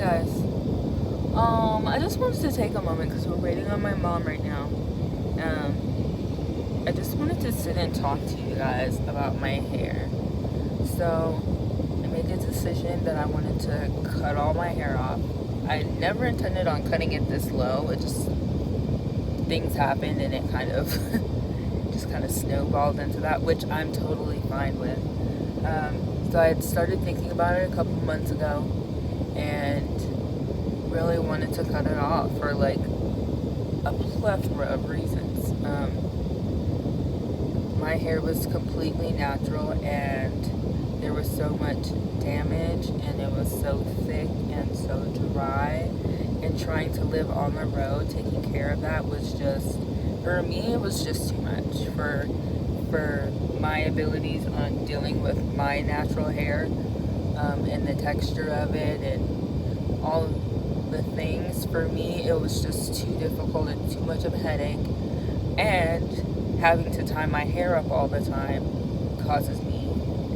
guys. I just wanted to take a moment because we're waiting on my mom right now. I just wanted to sit and talk to you guys about my hair. So, I made the decision that I wanted to cut all my hair off. I never intended on cutting it this low. It just, things happened and it kind of, just kind of snowballed into that, which I'm totally fine with. So I had started thinking about it a couple months ago and really wanted to cut it off for like a plethora of reasons. My hair was completely natural and there was so much damage and it was so thick and so dry, and trying to live on the road taking care of that was just, for me, it was just too much for my abilities on dealing with my natural hair, and the texture of it and all the things. For me, it was just too difficult and too much of a headache, and having to tie my hair up all the time causes me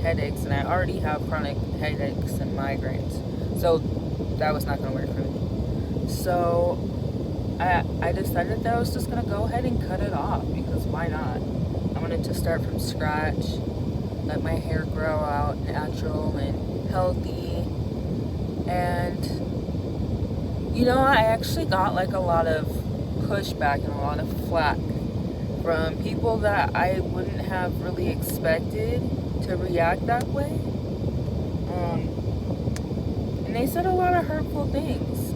headaches, and I already have chronic headaches and migraines, so that was not going to work for me. So I decided that I was just going to go ahead and cut it off, because why not? I wanted to start from scratch, let my hair grow out natural and healthy. And I actually got like a lot of pushback and a lot of flack from people that I wouldn't have really expected to react that way. And they said a lot of hurtful things.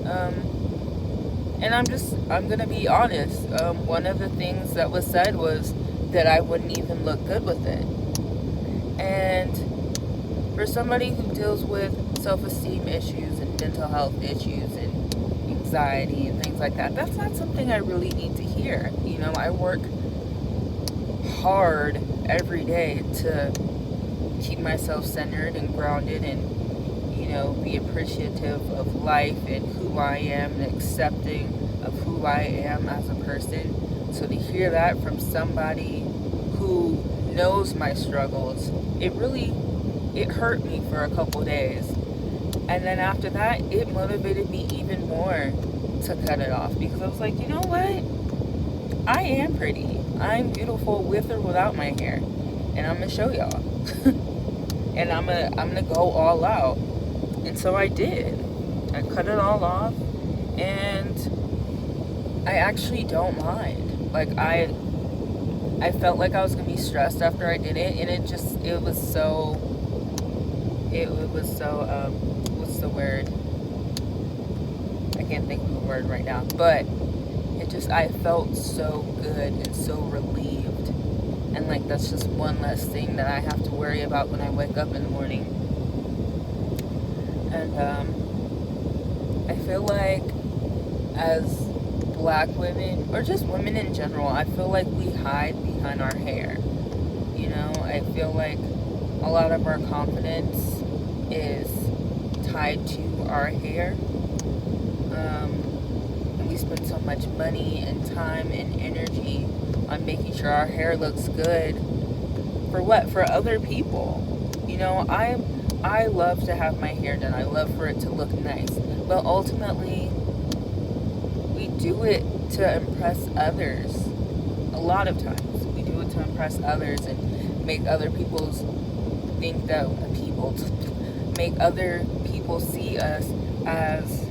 And I'm gonna be honest. One of the things that was said was that I wouldn't even look good with it. And for somebody who deals with self-esteem issues and mental health issues and anxiety and things like that, that's not something I really need to hear. I work hard every day to keep myself centered and grounded and, be appreciative of life and who I am and accepting of who I am as a person. So to hear that from somebody who knows my struggles, it hurt me for a couple days. And then after that, it motivated me even more to cut it off, because I was like, you know what? I am pretty. I'm beautiful with or without my hair. And I'm going to show y'all. And I'm gonna go all out. And so I did. I cut it all off, and I actually don't mind. Like, I felt like I was gonna be stressed after I did it, and it was so what's the word? I can't think of the word right now, but I felt so good and so relieved, and like that's just one less thing that I have to worry about when I wake up in the morning. And I feel like as black women, or just women in general, I feel like we hide behind our hair. I feel like a lot of our confidence is tied to our hair. And we spend so much money and time and energy on making sure our hair looks good. For what? For other people. I love to have my hair done. I love for it to look nice. But ultimately, we do it to impress others. A lot of times, we do it to impress others and make other people see us as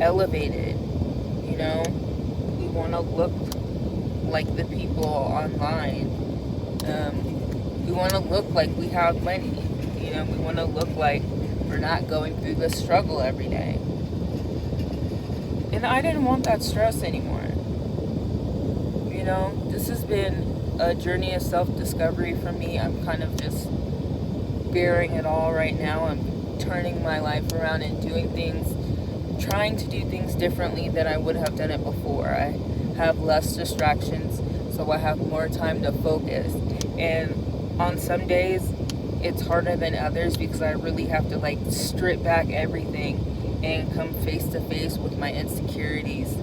elevated. We want to look like the people online. We want to look like we have money. We want to look like we're not going through the struggle every day. And I didn't want that stress anymore. This has been a journey of self-discovery for me. I'm kind of just bearing it all right now. I'm turning my life around and trying to do things differently than I would have done it before. I have less distractions, so I have more time to focus. And on some days, it's harder than others because I really have to strip back everything and come face to face with my insecurities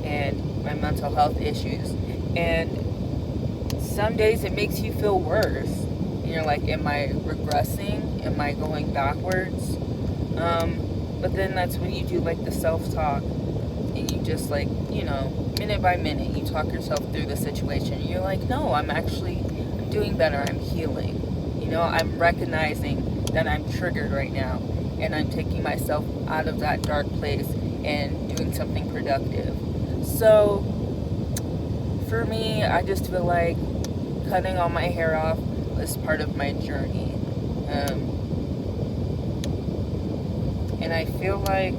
and my mental health issues. And some days it makes you feel worse. You're like, am I regressing? Am I going backwards? But then that's when you do like the self-talk, and you just like, minute by minute, you talk yourself through the situation. And you're like, no, I'm doing better. I'm healing. I'm recognizing that I'm triggered right now, and I'm taking myself out of that dark place and doing something productive. So for me, I just feel like cutting all my hair off was part of my journey. And I feel like,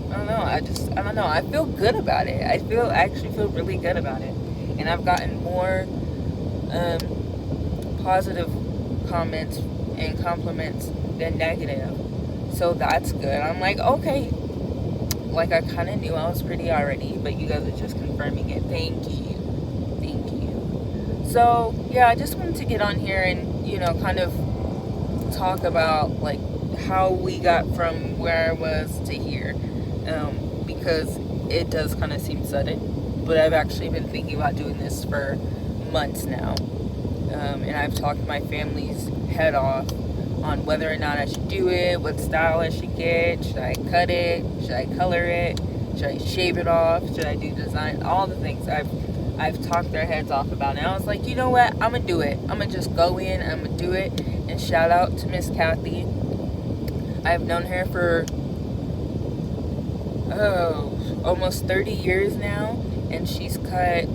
I don't know, I feel good about it. I actually feel really good about it. And I've gotten more positive comments and compliments than negative. So that's good. I'm like, okay, like I kind of knew I was pretty already, but you guys are just confirming it. Thank you. So yeah, I just wanted to get on here and, kind of talk about like how we got from where I was to here, because it does kind of seem sudden, but I've actually been thinking about doing this for months now, and I've talked my family's head off on whether or not I should do it, what style I should get, should I cut it, should I color it, should I shave it off, should I do design, all the things I've talked their heads off about it. And I was like, you know what, I'm gonna do it. I'm gonna just go in, I'm gonna do it. And shout out to Miss Kathy. I've known her for almost 30 years now, and she's cut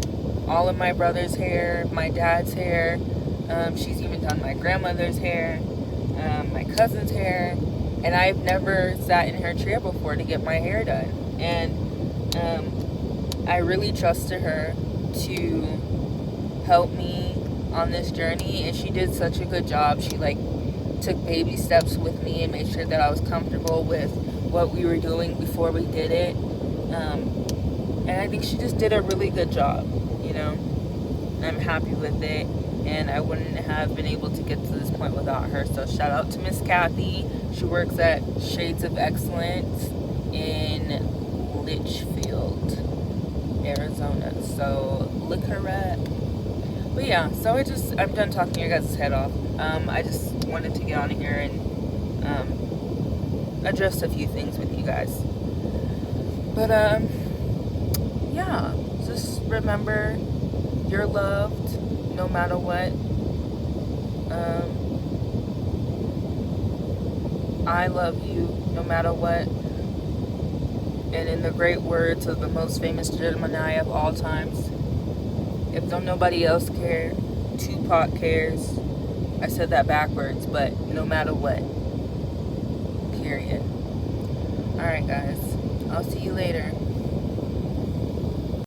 all of my brother's hair, my dad's hair, she's even done my grandmother's hair, my cousin's hair, and I've never sat in her chair before to get my hair done. And I really trusted her to help me on this journey, and she did such a good job. She like took baby steps with me and made sure that I was comfortable with what we were doing before we did it, and I think she just did a really good job. I'm happy with it, and I wouldn't have been able to get to this point without her. So shout out to Miss Kathy. She works at Shades of Excellence in Litchfield, Arizona, so look her up. But yeah, so I'm done talking your guys' head off. I just wanted to get on here and address a few things with you guys. But yeah, just remember you're loved no matter what. I love you no matter what. And in the great words of the most famous Gemini of all times, if don't nobody else care, Tupac cares. I said that backwards, but no matter what. Period. Alright guys, I'll see you later.